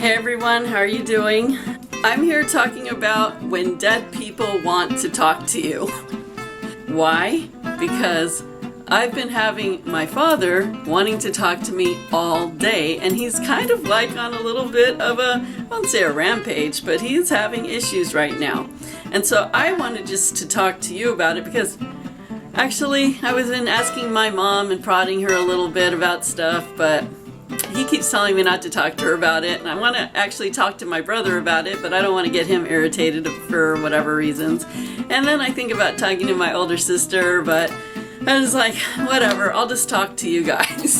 Hey everyone, how are you doing? I'm here talking about when dead people want to talk to you. Why? Because I've been having my father wanting to talk to me all day, and he's kind of like on a little bit of I won't say a rampage, but he's having issues right now. And so I wanted just to talk to you about it because actually I was asking my mom and prodding her a little bit about stuff, but he keeps telling me not to talk to her about it, and I want to actually talk to my brother about it, but I don't want to get him irritated for whatever reasons. And then I think about talking to my older sister, but I was like, whatever, I'll just talk to you guys.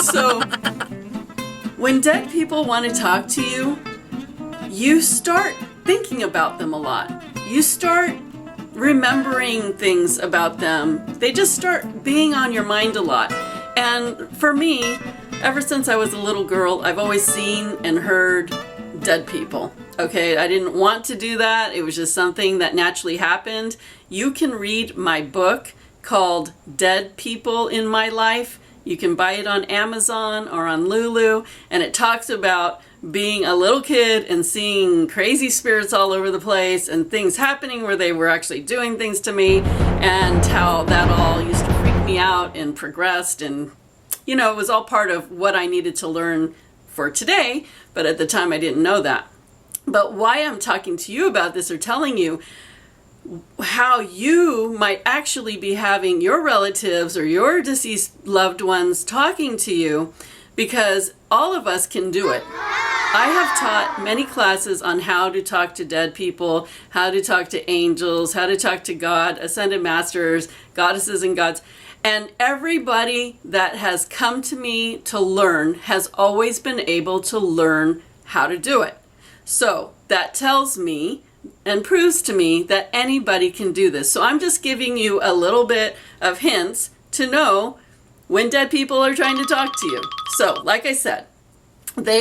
So, when dead people want to talk to you, you start thinking about them a lot. You start remembering things about them. They just start being on your mind a lot. And for me, ever since I was a little girl, I've always seen and heard dead people. Okay, I didn't want to do that. It was just something that naturally happened. You can read my book called Dead People in My Life. You can buy it on Amazon or on Lulu, and it talks about being a little kid and seeing crazy spirits all over the place and things happening where they were actually doing things to me, and how that all used to freak me out and progressed, and you know, it was all part of what I needed to learn for today, but at the time I didn't know that. But why I'm talking to you about this or telling you how you might actually be having your relatives or your deceased loved ones talking to you, because all of us can do it. I have taught many classes on how to talk to dead people, how to talk to angels, how to talk to God, ascended masters, goddesses and gods. And everybody that has come to me to learn has always been able to learn how to do it. So that tells me and proves to me that anybody can do this. So I'm just giving you a little bit of hints to know when dead people are trying to talk to you. So like I said,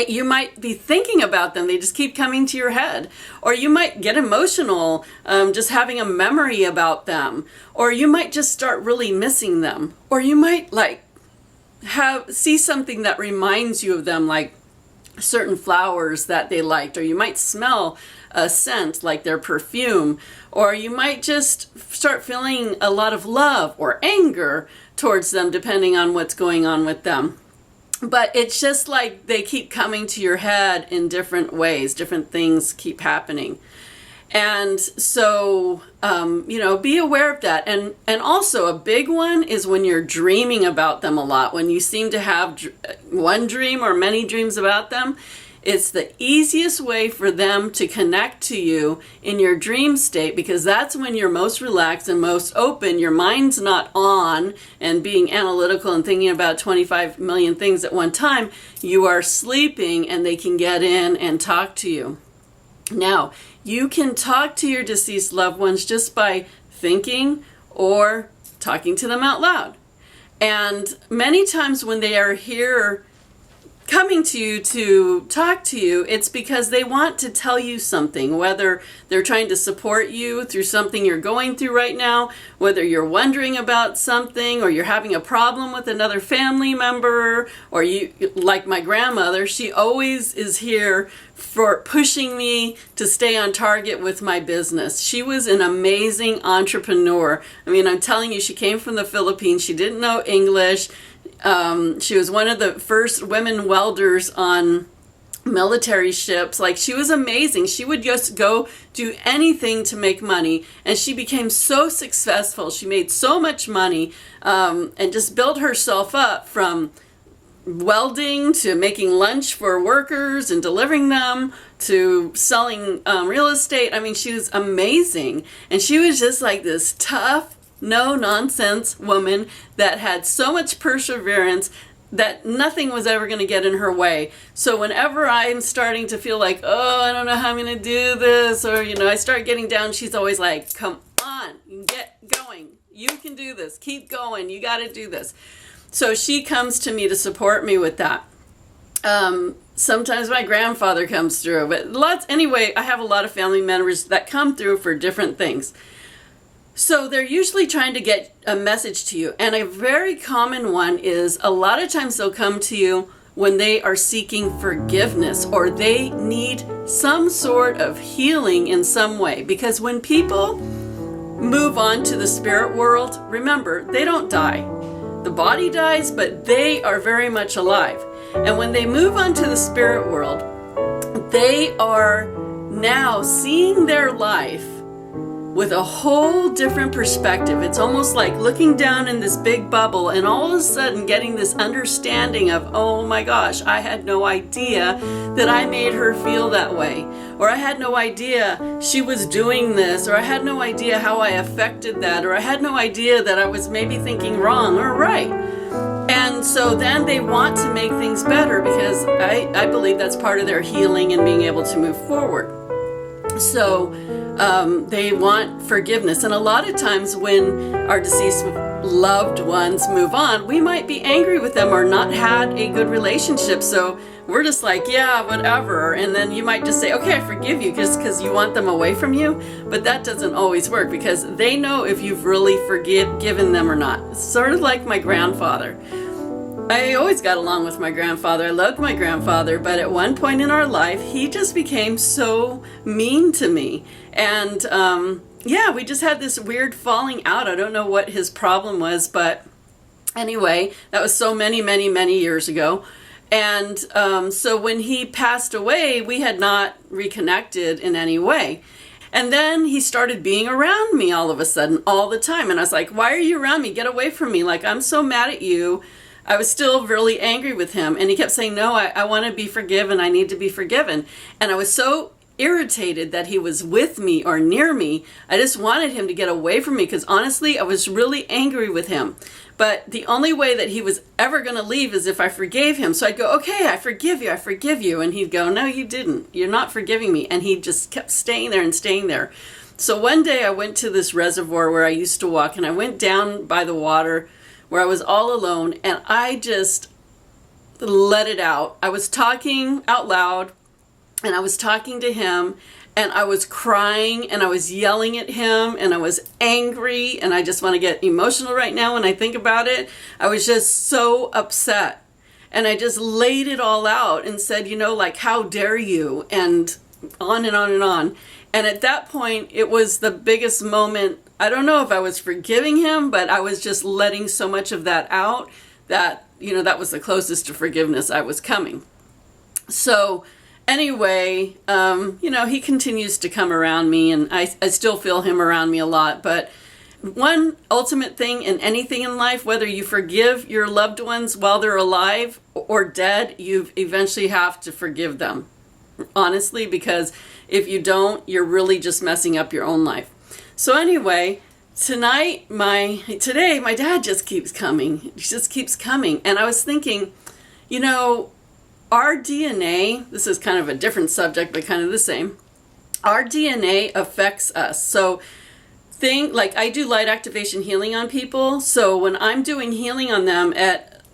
you might be thinking about them, they just keep coming to your head, or you might get emotional just having a memory about them, or you might just start really missing them, or you might see something that reminds you of them, like certain flowers that they liked, or you might smell a scent like their perfume, or you might just start feeling a lot of love or anger towards them depending on what's going on with them. But it's just like they keep coming to your head in different ways. Different things keep happening. And so, be aware of that. And also a big one is when you're dreaming about them a lot. When you seem to have one dream or many dreams about them, it's the easiest way for them to connect to you in your dream state, because that's when you're most relaxed and most open. Your mind's not on and being analytical and thinking about 25 million things at one time. You are sleeping and they can get in and talk to you. Now, you can talk to your deceased loved ones just by thinking or talking to them out loud. And many times when they are here coming to you to talk to you, it's because they want to tell you something, whether they're trying to support you through something you're going through right now, whether you're wondering about something, or you're having a problem with another family member, or you, like my grandmother, she always is here for pushing me to stay on target with my business. She was an amazing entrepreneur. I mean, I'm telling you, she came from the Philippines. She didn't know English. She was one of the first women welders on military ships. Like, she was amazing. She would just go do anything to make money, and she became so successful. She made so much money, and just built herself up from welding to making lunch for workers and delivering them to selling real estate. I mean, she was amazing, and she was just like this tough, no-nonsense woman that had so much perseverance that nothing was ever going to get in her way. So whenever I'm starting to feel like, oh, I don't know how I'm going to do this, or, I start getting down, she's always like, come on, get going. You can do this. Keep going. You got to do this. So she comes to me to support me with that. Sometimes my grandfather comes through, but anyway, I have a lot of family members that come through for different things. So they're usually trying to get a message to you. And a very common one is, a lot of times they'll come to you when they are seeking forgiveness or they need some sort of healing in some way. Because when people move on to the spirit world, remember, they don't die. The body dies, but they are very much alive. And when they move on to the spirit world, they are now seeing their life with a whole different perspective. It's almost like looking down in this big bubble and all of a sudden getting this understanding of, oh my gosh, I had no idea that I made her feel that way. Or I had no idea she was doing this. Or I had no idea how I affected that. Or I had no idea that I was maybe thinking wrong or right. And so then they want to make things better because I believe that's part of their healing and being able to move forward. So they want forgiveness. And a lot of times when our deceased loved ones move on, we might be angry with them or not had a good relationship. So we're just like, yeah, whatever. And then you might just say, okay, I forgive you just because you want them away from you. But that doesn't always work because they know if you've really forgiven them or not. It's sort of like my grandfather. I always got along with my grandfather. I loved my grandfather, but at one point in our life, he just became so mean to me. And yeah, we just had this weird falling out. I don't know what his problem was, but anyway, that was so many, many, many years ago. And so when he passed away, we had not reconnected in any way. And then he started being around me all of a sudden, all the time. And I was like, why are you around me? Get away from me. Like, I'm so mad at you. I was still really angry with him. And he kept saying, no, I want to be forgiven. I need to be forgiven. And I was so irritated that he was with me or near me. I just wanted him to get away from me because honestly, I was really angry with him. But the only way that he was ever going to leave is if I forgave him. So I'd go, okay, I forgive you, I forgive you. And he'd go, no, you didn't. You're not forgiving me. And he just kept staying there and staying there. So one day I went to this reservoir where I used to walk, and I went down by the water where I was all alone, and I just let it out. I was talking out loud, and I was talking to him, and I was crying, and I was yelling at him, and I was angry, and I just want to get emotional right now when I think about it. I was just so upset, and I just laid it all out and said, you know, like, how dare you, and on and on and on. And at that point, it was the biggest moment. I don't know if I was forgiving him, but I was just letting so much of that out that, you know, that was the closest to forgiveness I was coming. So anyway, you know, he continues to come around me, and I still feel him around me a lot. But one ultimate thing in anything in life, whether you forgive your loved ones while they're alive or dead, you eventually have to forgive them. Honestly, because if you don't, you're really just messing up your own life. So anyway, today my dad just keeps coming. He just keeps coming. And I was thinking, you know, our DNA, this is kind of a different subject, but kind of the same. Our DNA affects us. So like I do light activation healing on people. So when I'm doing healing on them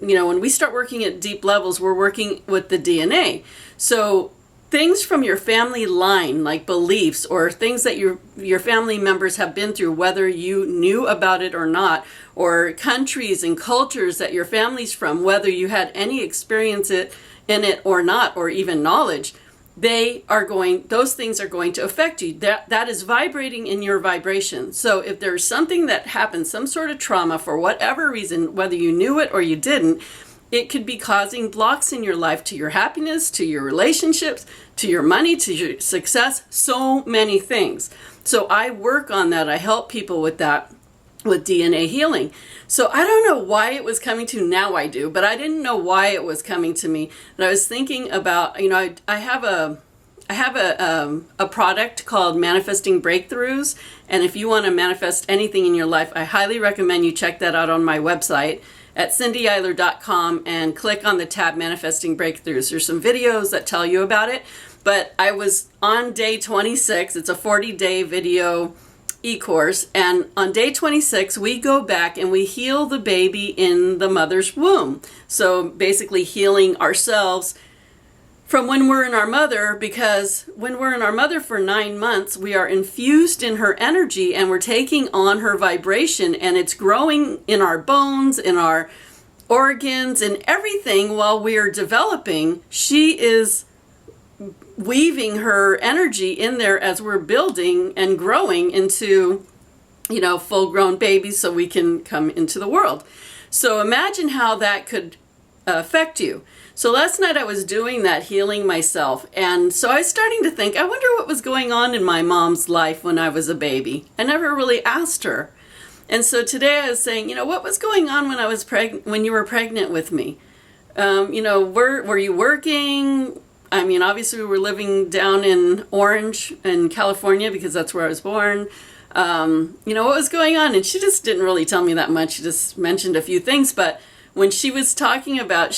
when we start working at deep levels, we're working with the DNA. So things from your family line, like beliefs or things that your family members have been through, whether you knew about it or not, or countries and cultures that your family's from, whether you had any experience in it or not, or even knowledge, those things are going to affect you. That is vibrating in your vibration. So if there's something that happened, some sort of trauma for whatever reason, whether you knew it or you didn't, it could be causing blocks in your life to your happiness, to your relationships, to your money, to your success, so many things. So I work on that. I help people with that, with DNA healing. So I don't know why it was coming to, now I do, but I didn't know why it was coming to me. And I was thinking about, you know, I have a product called Manifesting Breakthroughs. And if you want to manifest anything in your life, I highly recommend you check that out on my website at CindyEiler.com and click on the tab Manifesting Breakthroughs. There's some videos that tell you about it. But I was on day 26. It's a 40-day video e-course. And on day 26, we go back and we heal the baby in the mother's womb. So basically healing ourselves from when we're in our mother, because when we're in our mother for 9 months, we are infused in her energy and we're taking on her vibration, and it's growing in our bones, in our organs and everything while we're developing. She is weaving her energy in there as we're building and growing into, full-grown babies so we can come into the world. So imagine how that could affect you. So last night I was doing that, healing myself, and so I was starting to think, I wonder what was going on in my mom's life when I was a baby. I never really asked her. And so today I was saying, what was going on when I was when you were pregnant with me? Were you working? I mean, obviously we were living down in Orange in California because that's where I was born. What was going on? And she just didn't really tell me that much. She just mentioned a few things. But when she was talking about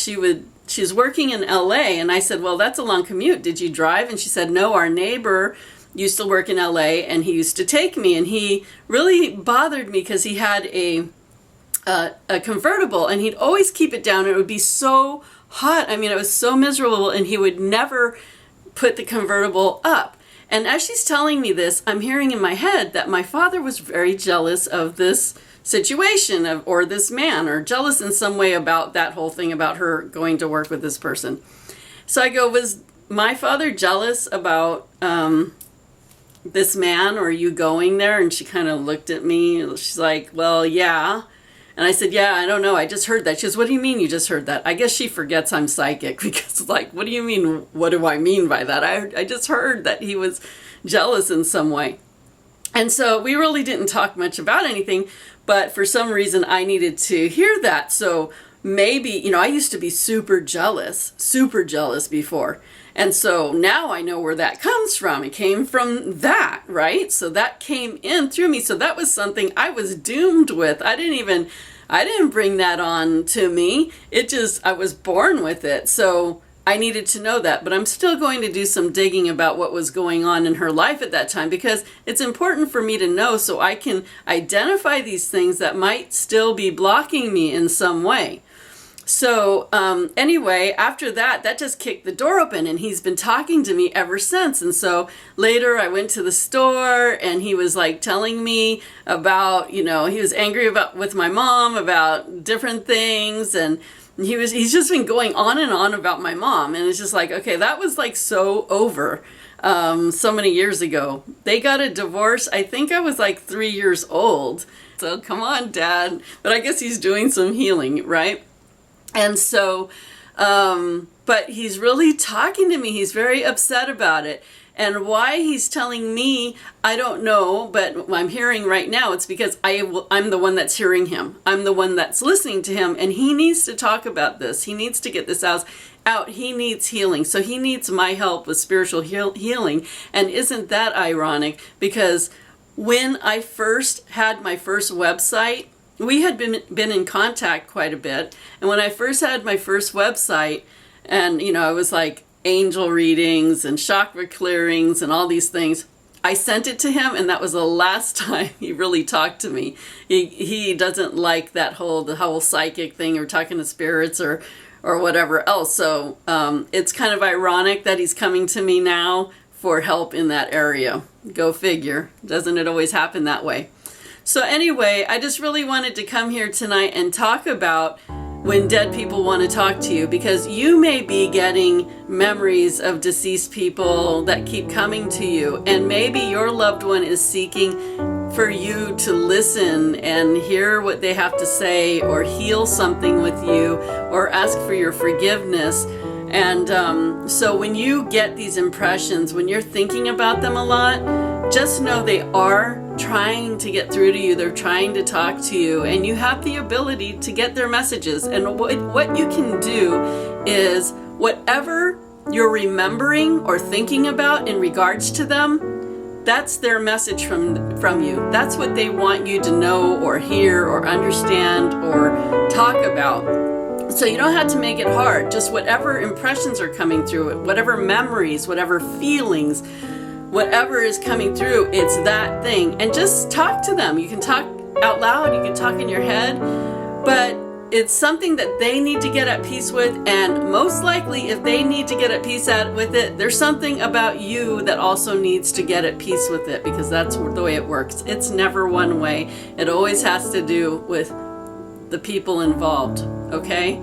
she's working in LA, and I said, well, that's a long commute. Did you drive? And she said, no, our neighbor used to work in LA and he used to take me, and he really bothered me because he had a convertible and he'd always keep it down. It would be so hot. I mean, it was so miserable, and he would never put the convertible up. And as she's telling me this, I'm hearing in my head that my father was very jealous of this situation or this man, or jealous in some way about that whole thing about her going to work with this person. So I go, was my father jealous about this man or you going there? And she kind of looked at me. She's like, well, yeah. And I said, yeah, I don't know. I just heard that. She goes, what do you mean you just heard that? I guess she forgets I'm psychic because what do you mean? What do I mean by that? I just heard that he was jealous in some way. And so we really didn't talk much about anything, but for some reason I needed to hear that. So maybe, I used to be super jealous before. And so now I know where that comes from. It came from that, right? So that came in through me. So that was something I was doomed with. I didn't bring that on to me. I was born with it. So I needed to know that. But I'm still going to do some digging about what was going on in her life at that time, because it's important for me to know so I can identify these things that might still be blocking me in some way. So anyway, after that just kicked the door open, and he's been talking to me ever since. And so later I went to the store, and he was like telling me about, he was angry with my mom about different things, and he's just been going on and on about my mom. And it's just like, okay, that was like so over so many years ago. They got a divorce. I think I was like 3 years old. So come on, Dad. But I guess he's doing some healing, right? And so, but he's really talking to me. He's very upset about it. And why he's telling me, I don't know, but I'm hearing right now, it's because I'm the one that's hearing him. I'm the one that's listening to him, and he needs to talk about this. He needs to get this out. He needs healing. So he needs my help with spiritual healing. And isn't that ironic? Because when I first had my first website, we had been in contact quite a bit. And when I first had my first website, and it was like angel readings and chakra clearings and all these things, I sent it to him, and that was the last time he really talked to me. He doesn't like the whole psychic thing, or talking to spirits or whatever else. So it's kind of ironic that he's coming to me now for help in that area. Go figure. Doesn't it always happen that way? So anyway, I just really wanted to come here tonight and talk about when dead people want to talk to you, because you may be getting memories of deceased people that keep coming to you, and maybe your loved one is seeking for you to listen and hear what they have to say, or heal something with you, or ask for your forgiveness. And so when you get these impressions, when you're thinking about them a lot, just know they are trying to get through to you. They're trying to talk to you, and you have the ability to get their messages. And what you can do is, whatever you're remembering or thinking about in regards to them, that's their message from you. That's what they want you to know or hear or understand or talk about. So you don't have to make it hard. Just whatever impressions are coming through it, whatever memories, whatever feelings, whatever is coming through, it's that thing. And just talk to them. You can talk out loud, you can talk in your head, but it's something that they need to get at peace with. And most likely, if they need to get at peace with it, there's something about you that also needs to get at peace with it, because that's the way it works. It's never one way. It always has to do with the people involved, okay?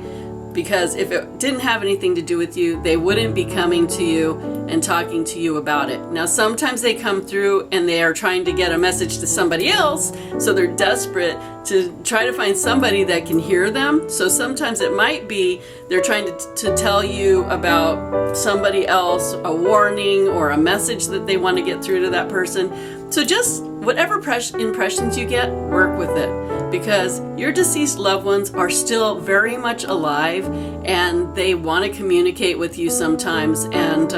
Because if it didn't have anything to do with you, they wouldn't be coming to you and talking to you about it. Now, sometimes they come through and they are trying to get a message to somebody else, so they're desperate to try to find somebody that can hear them. So sometimes it might be they're trying to tell you about somebody else, a warning or a message that they want to get through to that person. So just whatever impressions you get, work with it, because your deceased loved ones are still very much alive and they want to communicate with you sometimes, and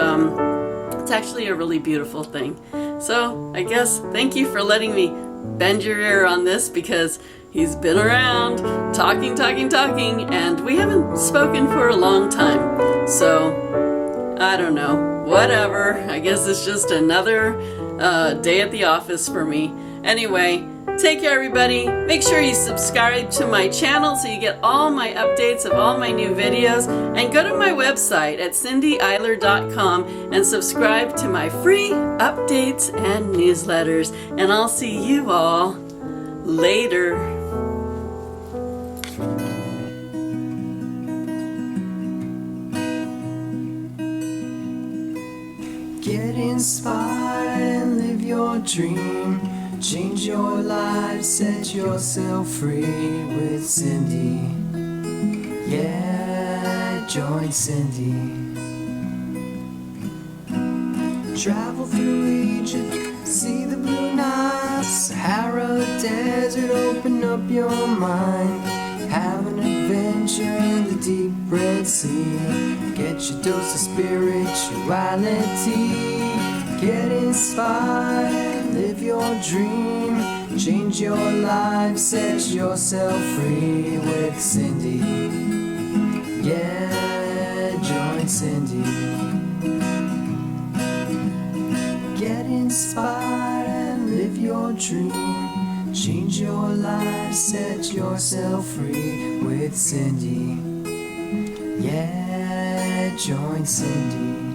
it's actually a really beautiful thing. So I guess thank you for letting me bend your ear on this, because he's been around talking, and we haven't spoken for a long time. So I don't know, whatever. I guess it's just another day at the office for me. Anyway, take care, everybody. Make sure you subscribe to my channel so you get all my updates of all my new videos, and go to my website at cindyeiler.com and subscribe to my free updates and newsletters. And I'll see you all later. Get inspired and live your dream. Change your life, set yourself free with Cindy. Yeah, join Cindy. Travel through Egypt, see the blue Nile, Sahara Desert, open up your mind. Have an adventure in the deep Red Sea. Get your dose of spirituality. Get inspired, live your dream. Change your life, set yourself free with Cindy. Yeah, join Cindy. Get inspired and live your dream. Change your life, set yourself free with Cindy. Yeah, join Cindy.